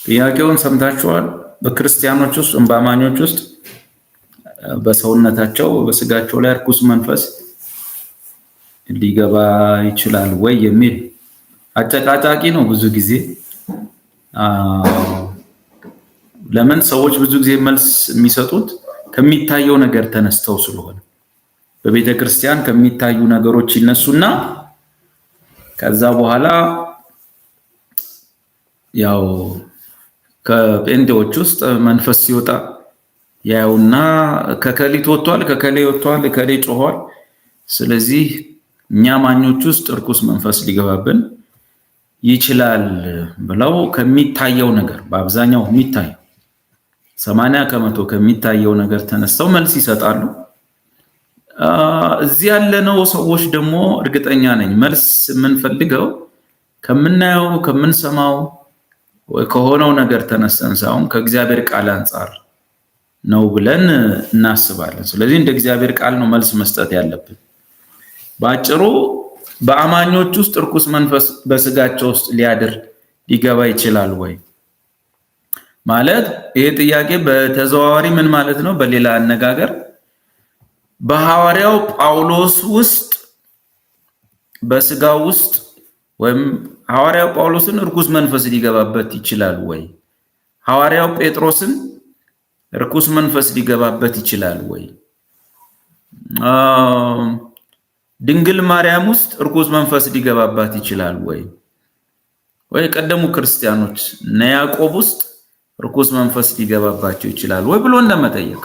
ጥያቄውን ሰምታችኋል? በክርስቲያኖች ውስጥ በአማኞች ውስጥ በሰውነታቸው በስጋቸው ላይ ርኩስ መንፈስ ሊገባ ይችላል ወይ የሚል አጨቃጫቂ ነው ብዙ ጊዜ። ለምን ሰዎች ብዙ ጊዜ መልስ የሚሰጡት ከሚታየው ነገር ተነስተው ስለሆነ በቤተ ክርስቲያን ከሚታዩ ነገሮች ይነሱና ከዛ በኋላ ያው ከጴንጤዎች ውስጥ መንፈስ ሲወጣ ያውና ከከሊት ወጥቷል፣ ከከሌ ወጥቷል፣ ከሌ ጮኋል፣ ስለዚህ እኛ ማኞች ውስጥ ርኩስ መንፈስ ሊገባብን ይችላል ብለው ከሚታየው ነገር በአብዛኛው የሚታየው 80% ከሚታየው ነገር ተነስተው መልስ ይሰጣሉ። እዚህ ያለነው ሰዎች ደግሞ እርግጠኛ ነኝ መልስ የምንፈልገው ከምናየው ከምንሰማው ከሆነው ነገር ተነስተን ሳይሆን ከእግዚአብሔር ቃል አንፃር ነው ብለን እናስባለን። ስለዚህ እንደ እግዚአብሔር ቃል ነው መልስ መስጠት ያለብን። ባጭሩ በአማኞች ውስጥ ርኩስ መንፈስ በስጋቸው ውስጥ ሊገባ ይችላል ወይ ማለት ይሄ ጥያቄ በተዘዋዋሪ ምን ማለት ነው? በሌላ አነጋገር በሐዋርያው ጳውሎስ ውስጥ በስጋው ውስጥ ወይም ሐዋርያው ጳውሎስን ርኩስ መንፈስ ሊገባበት ይችላል ወይ? ሐዋርያው ጴጥሮስን ርኩስ መንፈስ ሊገባበት ይችላል ወይ? ድንግል ማርያም ውስጥ ርኩስ መንፈስ ሊገባባት ይችላል ወይ? ወይ ቀደሙ ክርስቲያኖች እነ ያዕቆብ ውስጥ ርኩስ መንፈስ ሊገባባቸው ይችላል ወይ ብሎ እንደመጠየቅ።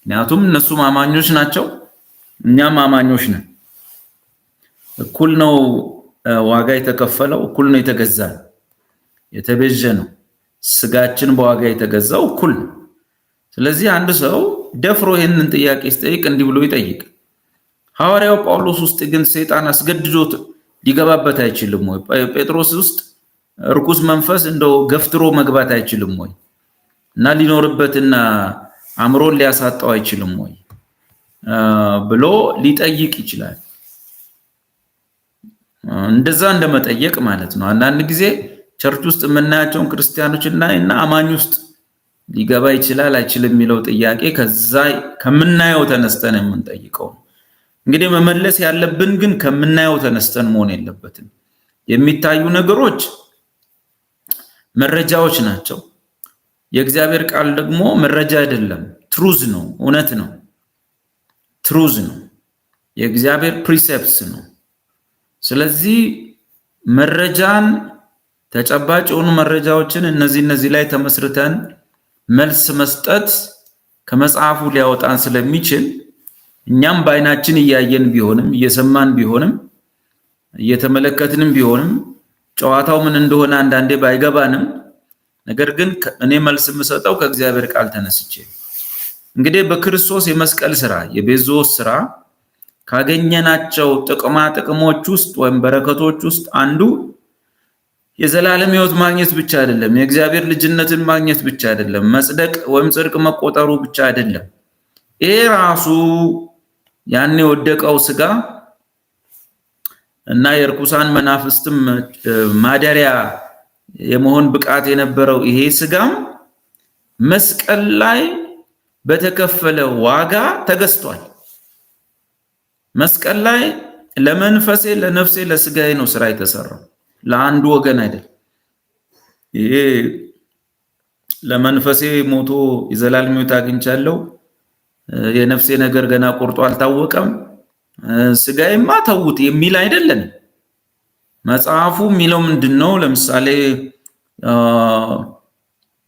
ምክንያቱም እነሱም አማኞች ናቸው፣ እኛም አማኞች ነን። እኩል ነው ዋጋ የተከፈለው፣ እኩል ነው የተገዛን፣ የተቤዠ ነው ስጋችን በዋጋ የተገዛው እኩል ነው። ስለዚህ አንድ ሰው ደፍሮ ይሄንን ጥያቄ ሲጠይቅ እንዲህ ብሎ ይጠይቅ፣ ሐዋርያው ጳውሎስ ውስጥ ግን ሰይጣን አስገድዶት ሊገባበት አይችልም ወይ? ጴጥሮስ ውስጥ ርኩስ መንፈስ እንደው ገፍትሮ መግባት አይችልም ወይ? እና ሊኖርበትና አእምሮን ሊያሳጣው አይችልም ወይ ብሎ ሊጠይቅ ይችላል። እንደዛ እንደመጠየቅ ማለት ነው። አንዳንድ ጊዜ ቸርች ውስጥ የምናያቸውን ክርስቲያኖች እና አማኝ ውስጥ ሊገባ ይችላል አይችልም የሚለው ጥያቄ ከዛ ከምናየው ተነስተን የምንጠይቀው። እንግዲህ መመለስ ያለብን ግን ከምናየው ተነስተን መሆን የለበትም። የሚታዩ ነገሮች መረጃዎች ናቸው። የእግዚአብሔር ቃል ደግሞ መረጃ አይደለም፣ ትሩዝ ነው፣ እውነት ነው፣ ትሩዝ ነው፣ የእግዚአብሔር ፕሪሴፕትስ ነው። ስለዚህ መረጃን ተጨባጭ የሆኑ መረጃዎችን እነዚህ ላይ ተመስርተን መልስ መስጠት ከመጽሐፉ ሊያወጣን ስለሚችል እኛም በአይናችን እያየን ቢሆንም እየሰማን ቢሆንም እየተመለከትንም ቢሆንም ጨዋታው ምን እንደሆነ አንዳንዴ ባይገባንም ነገር ግን እኔ መልስ የምሰጠው ከእግዚአብሔር ቃል ተነስቼ። እንግዲህ በክርስቶስ የመስቀል ስራ የቤዞስ ስራ ካገኘናቸው ጥቅሞች ውስጥ ወይም በረከቶች ውስጥ አንዱ የዘላለም ሕይወት ማግኘት ብቻ አይደለም፣ የእግዚአብሔር ልጅነትን ማግኘት ብቻ አይደለም፣ መጽደቅ ወይም ጽድቅ መቆጠሩ ብቻ አይደለም። ይሄ ራሱ ያኔ ወደቀው ስጋ እና የርኩሳን መናፍስትም ማደሪያ የመሆን ብቃት የነበረው ይሄ ስጋም መስቀል ላይ በተከፈለ ዋጋ ተገዝቷል። መስቀል ላይ ለመንፈሴ ለነፍሴ ለስጋዬ ነው ስራ የተሰራው፣ ለአንዱ ወገን አይደል። ይሄ ለመንፈሴ ሞቶ የዘላለም ሕይወት አግኝቻለሁ፣ የነፍሴ ነገር ገና ቆርጦ አልታወቀም፣ ስጋዬማ ተውት የሚል አይደለም። መጽሐፉ የሚለው ምንድነው? ለምሳሌ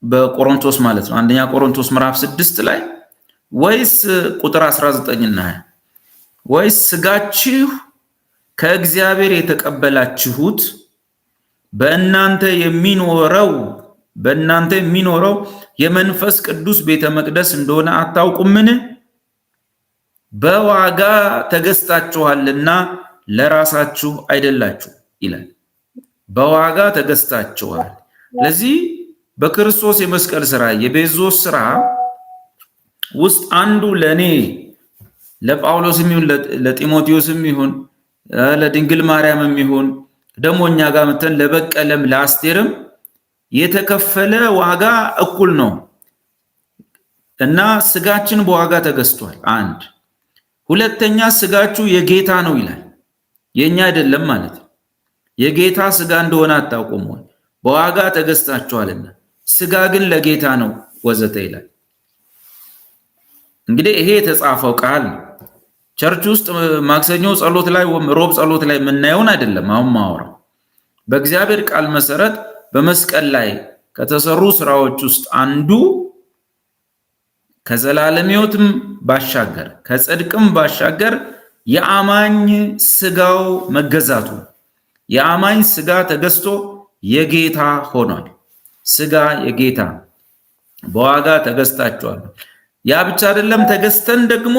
በቆሮንቶስ ማለት ነው አንደኛ ቆሮንቶስ ምዕራፍ 6 ላይ ወይስ ቁጥር 19 እና 20 ወይስ ስጋችሁ ከእግዚአብሔር የተቀበላችሁት በእናንተ የሚኖረው የመንፈስ ቅዱስ ቤተ መቅደስ እንደሆነ አታውቁምን? በዋጋ ተገዝታችኋልና ለራሳችሁ አይደላችሁ ይላል። በዋጋ ተገዝታችኋል። ለዚህ በክርስቶስ የመስቀል ስራ የቤዞስ ስራ ውስጥ አንዱ ለኔ ለጳውሎስም ይሁን ለጢሞቴዎስም ይሁን ለድንግል ማርያምም ይሁን ደግሞ እኛ ጋር መተን ለበቀለም ለአስቴርም የተከፈለ ዋጋ እኩል ነው እና ስጋችን በዋጋ ተገዝቷል። አንድ ሁለተኛ ስጋችሁ የጌታ ነው ይላል። የኛ አይደለም ማለት የጌታ ስጋ እንደሆነ አታውቁም ወይ? በዋጋ ተገዝታችኋልና ስጋ ግን ለጌታ ነው ወዘተ ይላል። እንግዲህ ይሄ የተጻፈው ቃል ቸርች ውስጥ ማክሰኞ ጸሎት ላይ ሮብ ጸሎት ላይ የምናየውን አይደለም አሁን ማወራው። በእግዚአብሔር ቃል መሰረት በመስቀል ላይ ከተሰሩ ስራዎች ውስጥ አንዱ ከዘላለም ሕይወትም ባሻገር ከጽድቅም ባሻገር የአማኝ ስጋው መገዛቱ የአማኝ ስጋ ተገዝቶ የጌታ ሆኗል። ስጋ የጌታ በዋጋ ተገዝታችኋል። ያ ብቻ አይደለም፣ ተገዝተን ደግሞ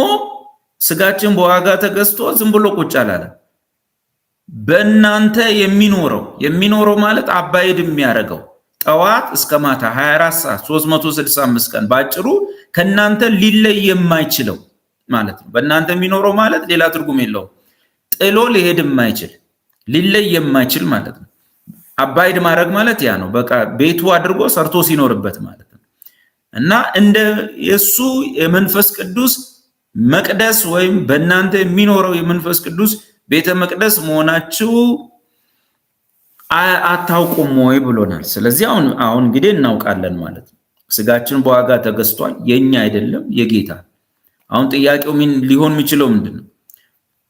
ስጋችን በዋጋ ተገዝቶ ዝም ብሎ ቁጭ አላለም። በእናንተ የሚኖረው ማለት አባይድ የሚያደርገው ጠዋት እስከ ማታ 24 ሰዓት 365 ቀን ባጭሩ ከናንተ ሊለይ የማይችለው ማለት ነው። በእናንተ የሚኖረው ማለት ሌላ ትርጉም የለውም። ጥሎ ሊሄድ የማይችል ሊለይ የማይችል ማለት ነው። አባይድ ማድረግ ማለት ያ ነው። በቃ ቤቱ አድርጎ ሰርቶ ሲኖርበት ማለት ነው። እና እንደ የሱ የመንፈስ ቅዱስ መቅደስ ወይም በእናንተ የሚኖረው የመንፈስ ቅዱስ ቤተ መቅደስ መሆናችሁ አታውቁም ወይ ብሎናል። ስለዚህ አሁን እንግዲህ እናውቃለን ማለት ነው። ስጋችን በዋጋ ተገዝቷል። የኛ አይደለም የጌታ። አሁን ጥያቄው ምን ሊሆን የሚችለው ምንድነው?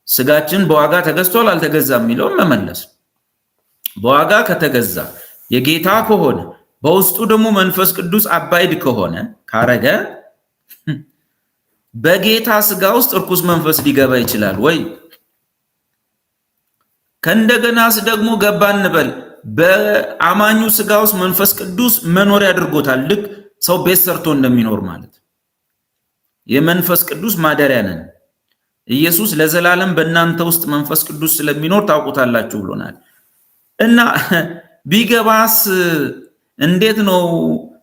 ስጋችን በዋጋ ተገዝቷል አልተገዛም የሚለውን መመለስ። በዋጋ ከተገዛ የጌታ ከሆነ በውስጡ ደግሞ መንፈስ ቅዱስ አባይድ ከሆነ ካረገ በጌታ ስጋ ውስጥ እርኩስ መንፈስ ሊገባ ይችላል ወይ? ከእንደገናስ ደግሞ ገባ እንበል በአማኙ ስጋ ውስጥ መንፈስ ቅዱስ መኖሪያ አድርጎታል። ልክ ሰው ቤት ሰርቶ እንደሚኖር ማለት የመንፈስ ቅዱስ ማደሪያ ነን። ኢየሱስ ለዘላለም በእናንተ ውስጥ መንፈስ ቅዱስ ስለሚኖር ታውቁታላችሁ ብሎናል። እና ቢገባስ እንዴት ነው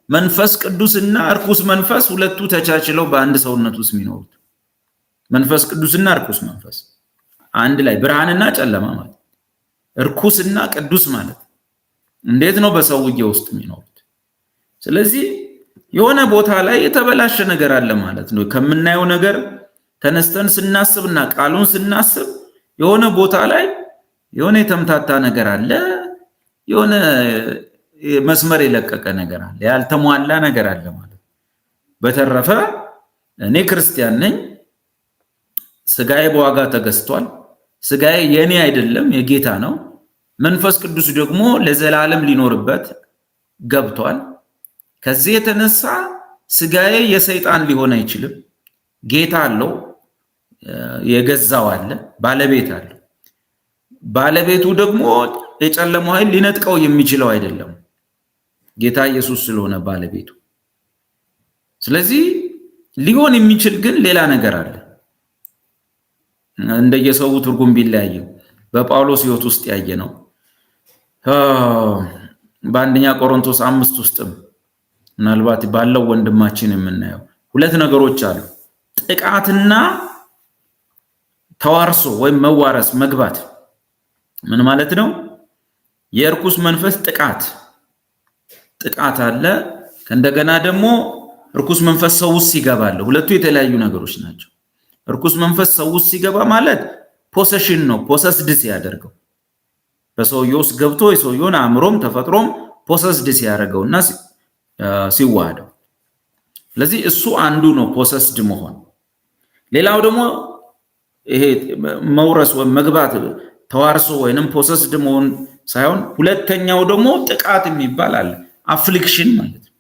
መንፈስ ቅዱስና እርኩስ መንፈስ ሁለቱ ተቻችለው በአንድ ሰውነት ውስጥ የሚኖሩት? መንፈስ ቅዱስና እርኩስ መንፈስ አንድ ላይ ብርሃንና ጨለማ ማለት እርኩስና ቅዱስ ማለት እንዴት ነው በሰውዬው ውስጥ የሚኖሩት? ስለዚህ የሆነ ቦታ ላይ የተበላሸ ነገር አለ ማለት ነው። ከምናየው ነገር ተነስተን ስናስብና ቃሉን ስናስብ የሆነ ቦታ ላይ የሆነ የተምታታ ነገር አለ፣ የሆነ መስመር የለቀቀ ነገር አለ፣ ያልተሟላ ነገር አለ ማለት። በተረፈ እኔ ክርስቲያን ነኝ፣ ስጋዬ በዋጋ ተገዝቷል። ስጋዬ የኔ አይደለም የጌታ ነው። መንፈስ ቅዱስ ደግሞ ለዘላለም ሊኖርበት ገብቷል። ከዚህ የተነሳ ስጋዬ የሰይጣን ሊሆን አይችልም። ጌታ አለው፣ የገዛው አለ፣ ባለቤት አለው። ባለቤቱ ደግሞ የጨለማው ኃይል ሊነጥቀው የሚችለው አይደለም፣ ጌታ ኢየሱስ ስለሆነ ባለቤቱ። ስለዚህ ሊሆን የሚችል ግን ሌላ ነገር አለ። እንደየሰው ትርጉም ቢለያይም በጳውሎስ ሕይወት ውስጥ ያየ ነው። በአንደኛ ቆሮንቶስ 5 ውስጥም ምናልባት ባለው ወንድማችን የምናየው ሁለት ነገሮች አሉ። ጥቃትና ተዋርሶ ወይም መዋረስ መግባት ምን ማለት ነው? የእርኩስ መንፈስ ጥቃት አለ። ከእንደገና ደግሞ እርኩስ መንፈስ ሰው ውስጥ ይገባል። ሁለቱ የተለያዩ ነገሮች ናቸው። እርኩስ መንፈስ ሰው ውስጥ ሲገባ ማለት ፖሰሽን ነው። ፖሰስድ ሲያደርገው በሰውየው ውስጥ ገብቶ የሰውየውን አእምሮም ተፈጥሮም ፖሰስድ ሲያደርገውና ሲዋሃደው። ስለዚህ እሱ አንዱ ነው ፖሰስድ መሆን። ሌላው ደግሞ ይሄ መውረስ ወይም መግባት ተዋርሶ ወይንም ፖሰስድ መሆን ሳይሆን ሁለተኛው ደግሞ ጥቃት የሚባል አለ። አፍሊክሽን ማለት ነው።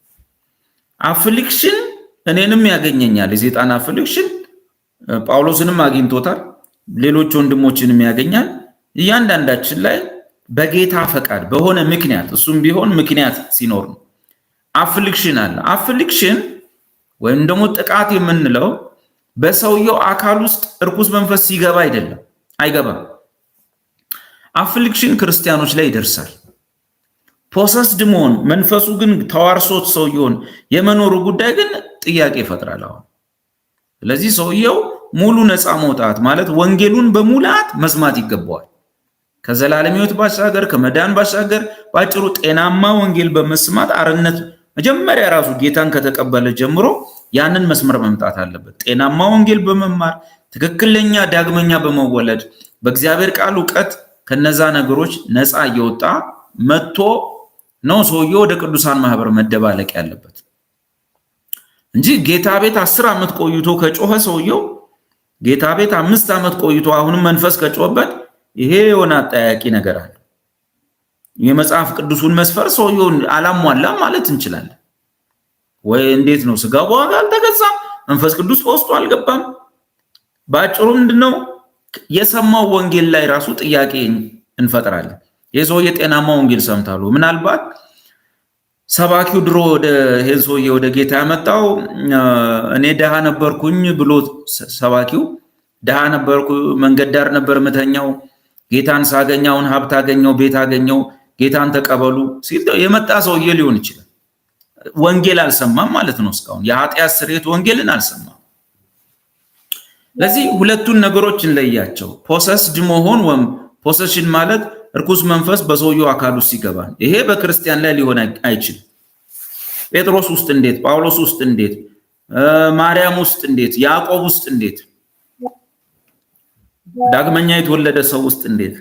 አፍሊክሽን እኔንም ያገኘኛል። የሰይጣን አፍሊክሽን ጳውሎስንም አግኝቶታል፣ ሌሎች ወንድሞችንም ያገኛል። እያንዳንዳችን ላይ በጌታ ፈቃድ በሆነ ምክንያት እሱም ቢሆን ምክንያት ሲኖር ነው አፍሊክሽን አለ። አፍሊክሽን ወይም ደግሞ ጥቃት የምንለው በሰውየው አካል ውስጥ እርኩስ መንፈስ ሲገባ አይገባም። አፍሊክሽን ክርስቲያኖች ላይ ይደርሳል። ፖሰስድ መሆን መንፈሱ ግን ተዋርሶት ሰውየውን የመኖሩ ጉዳይ ግን ጥያቄ ይፈጥራል አሁን። ስለዚህ ሰውየው ሙሉ ነፃ መውጣት ማለት ወንጌሉን በሙላት መስማት ይገባዋል። ከዘላለም ሕይወት ባሻገር ከመዳን ባሻገር ባጭሩ ጤናማ ወንጌል በመስማት አርነት መጀመሪያ ራሱ ጌታን ከተቀበለ ጀምሮ ያንን መስመር መምጣት አለበት። ጤናማ ወንጌል በመማር ትክክለኛ ዳግመኛ በመወለድ በእግዚአብሔር ቃል ዕውቀት ከነዛ ነገሮች ነፃ እየወጣ መጥቶ ነው ሰውየው ወደ ቅዱሳን ማህበር መደባለቅ ያለበት እንጂ ጌታ ቤት 10 ዓመት ቆይቶ ከጮኸ ሰውየው ጌታ ቤት 5 ዓመት ቆይቶ አሁንም መንፈስ ከጮኸበት ይሄ የሆነ አጠያቂ ነገር አለ። የመጽሐፍ ቅዱሱን መስፈር ሰውየው አላሟላም ማለት እንችላለን ወይ? እንዴት ነው? ስጋው በዋጋ አልተገዛም፣ መንፈስ ቅዱስ በውስጡ አልገባም። ባጭሩ ምንድነው የሰማው ወንጌል ላይ ራሱ ጥያቄ እንፈጥራለን። የሰውዬ ጤናማ ወንጌል ሰምታሉ። ምናልባት ሰባኪው ድሮ ወደ ሄንሶዬ ወደ ጌታ ያመጣው እኔ ደሃ ነበርኩኝ ብሎ ሰባኪው ደሃ ነበርኩ፣ መንገድ ዳር ነበር መተኛው፣ ጌታን ሳገኛውን ሀብት አገኘው፣ ቤት አገኘው፣ ጌታን ተቀበሉ ሲል የመጣ ሰውዬ ሊሆን ይችላል። ወንጌል አልሰማም ማለት ነው። እስካሁን የኃጢአት ስርየት ወንጌልን አልሰማም። ለዚህ ሁለቱን ነገሮች እንለያቸው። ፖሰስድ መሆን ወይም ፖሰሽን ማለት እርኩስ መንፈስ በሰውየው አካል ውስጥ ይገባል። ይሄ በክርስቲያን ላይ ሊሆን አይችልም። ጴጥሮስ ውስጥ እንዴት፣ ጳውሎስ ውስጥ እንዴት፣ ማርያም ውስጥ እንዴት፣ ያዕቆብ ውስጥ እንዴት፣ ዳግመኛ የተወለደ ሰው ውስጥ እንዴት።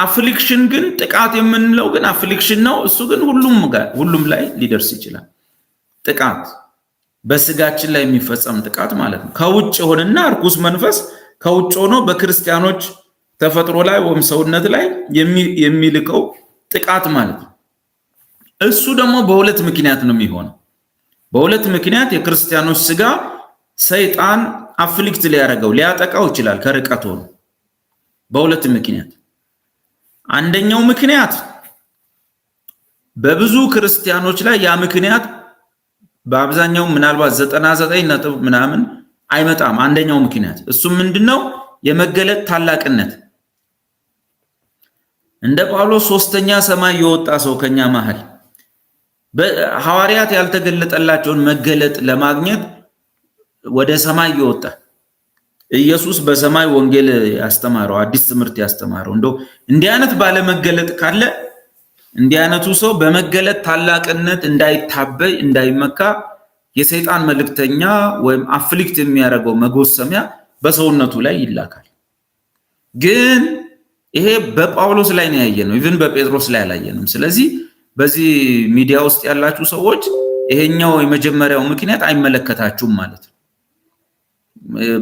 አፍሊክሽን ግን ጥቃት የምንለው ግን አፍሊክሽን ነው። እሱ ግን ሁሉም ላይ ሊደርስ ይችላል። ጥቃት በስጋችን ላይ የሚፈጸም ጥቃት ማለት ነው። ከውጭ ሆነና እርኩስ መንፈስ ከውጭ ሆኖ በክርስቲያኖች ተፈጥሮ ላይ ወይም ሰውነት ላይ የሚልቀው ጥቃት ማለት ነው። እሱ ደግሞ በሁለት ምክንያት ነው የሚሆነው። በሁለት ምክንያት የክርስቲያኖች ስጋ ሰይጣን አፍሊክት ሊያጠቃው ይችላል ከርቀት ሆኖ በሁለት ምክንያት። አንደኛው ምክንያት በብዙ ክርስቲያኖች ላይ ያ ምክንያት በአብዛኛው ምናልባት 99 ነጥብ ምናምን አይመጣም። አንደኛው ምክንያት እሱ ምንድነው? የመገለጥ ታላቅነት። እንደ ጳውሎስ ሶስተኛ ሰማይ የወጣ ሰው ከኛ መሃል በሐዋርያት ያልተገለጠላቸውን መገለጥ ለማግኘት ወደ ሰማይ የወጣ ኢየሱስ በሰማይ ወንጌል ያስተማረው አዲስ ትምህርት ያስተማረው እንደው እንዲህ አይነት ባለ መገለጥ ካለ እንዲህ አይነቱ ሰው በመገለጥ ታላቅነት እንዳይታበይ እንዳይመካ የሰይጣን መልእክተኛ ወይም አፍሊክት የሚያደርገው መጎሰሚያ በሰውነቱ ላይ ይላካል። ግን ይሄ በጳውሎስ ላይ ነው ያየነው፣ ኢቭን በጴጥሮስ ላይ አላየንም። ስለዚህ በዚህ ሚዲያ ውስጥ ያላችሁ ሰዎች ይሄኛው የመጀመሪያው ምክንያት አይመለከታችሁም ማለት ነው።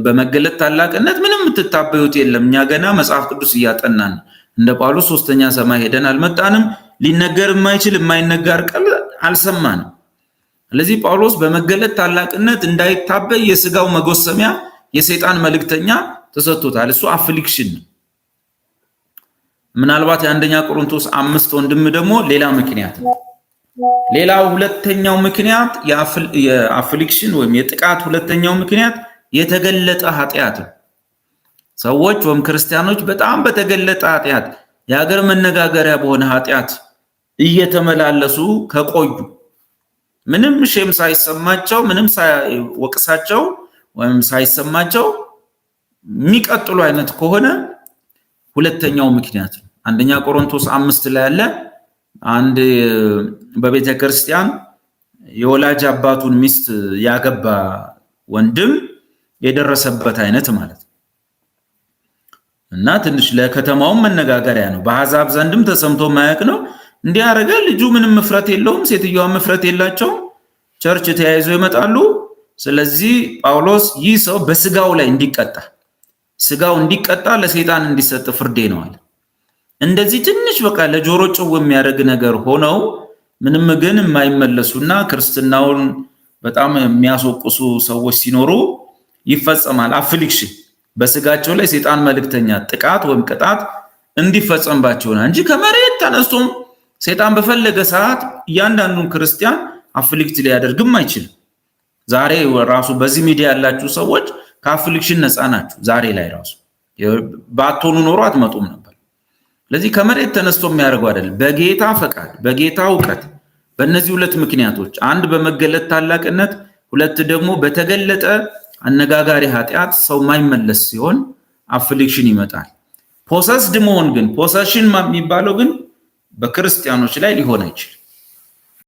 በመገለጥ ታላቅነት ምንም የምትታበዩት የለም። እኛ ገና መጽሐፍ ቅዱስ እያጠናን እንደ ጳውሎስ ሶስተኛ ሰማይ ሄደን አልመጣንም። ሊነገር የማይችል የማይነገር ቃል አልሰማንም። ስለዚህ ጳውሎስ በመገለጥ ታላቅነት እንዳይታበይ የስጋው መጎሰሚያ የሰይጣን መልእክተኛ ተሰጥቶታል። እሱ አፍሊክሽን ነው። ምናልባት የአንደኛ ቆሮንቶስ 5 ወንድም ደግሞ ሌላ ምክንያት ነው። ሌላው ሁለተኛው ምክንያት የአፍሊክሽን ወይም የጥቃት ሁለተኛው ምክንያት የተገለጠ ኃጢአት ነው። ሰዎች ወይም ክርስቲያኖች በጣም በተገለጠ ኃጢአት የሀገር መነጋገሪያ በሆነ ኃጢአት እየተመላለሱ ከቆዩ ምንም ሼም ሳይሰማቸው ምንም ሳይወቅሳቸው ወይም ሳይሰማቸው የሚቀጥሉ አይነት ከሆነ ሁለተኛው ምክንያት ነው። አንደኛ ቆሮንቶስ 5 ላይ ያለ አንድ በቤተ ክርስቲያን የወላጅ አባቱን ሚስት ያገባ ወንድም የደረሰበት አይነት ማለት እና ትንሽ ለከተማውም መነጋገሪያ ነው። በአሕዛብ ዘንድም ተሰምቶ ማያውቅ ነው። እንዲህ ያደረገ ልጁ ምንም መፍረት የለውም፣ ሴትዮዋ መፍረት የላቸው፣ ቸርች ተያይዘው ይመጣሉ። ስለዚህ ጳውሎስ ይህ ሰው በስጋው ላይ እንዲቀጣ ስጋው እንዲቀጣ ለሰይጣን እንዲሰጥ ፍርዴ ነው አለ። እንደዚህ ትንሽ በቃ ለጆሮ ጭው የሚያደርግ ነገር ሆነው ምንም ግን የማይመለሱና ክርስትናውን በጣም የሚያስወቅሱ ሰዎች ሲኖሩ ይፈጸማል አፍሊክሽን በስጋቸው ላይ ሰይጣን መልእክተኛ ጥቃት ወይም ቅጣት እንዲፈጸምባቸው ነው እንጂ ከመሬት ተነስቶም ሰይጣን በፈለገ ሰዓት እያንዳንዱን ክርስቲያን አፍሊክት ሊያደርግም አይችልም። ዛሬ ራሱ በዚህ ሚዲያ ያላችሁ ሰዎች ከአፍሊክሽን ነፃ ናችሁ። ዛሬ ላይ ራሱ ባትሆኑ ኖሮ አትመጡም ነበር። ስለዚህ ከመሬት ተነስቶ የሚያደርገው አይደለም። በጌታ ፈቃድ፣ በጌታ ዕውቀት፣ በእነዚህ ሁለት ምክንያቶች አንድ በመገለጥ ታላቅነት፣ ሁለት ደግሞ በተገለጠ አነጋጋሪ ኃጢአት ሰው ማይመለስ ሲሆን አፍሊክሽን ይመጣል። ፖሰስድ መሆን ግን ፖሰሽን የሚባለው ግን በክርስቲያኖች ላይ ሊሆን አይችልም።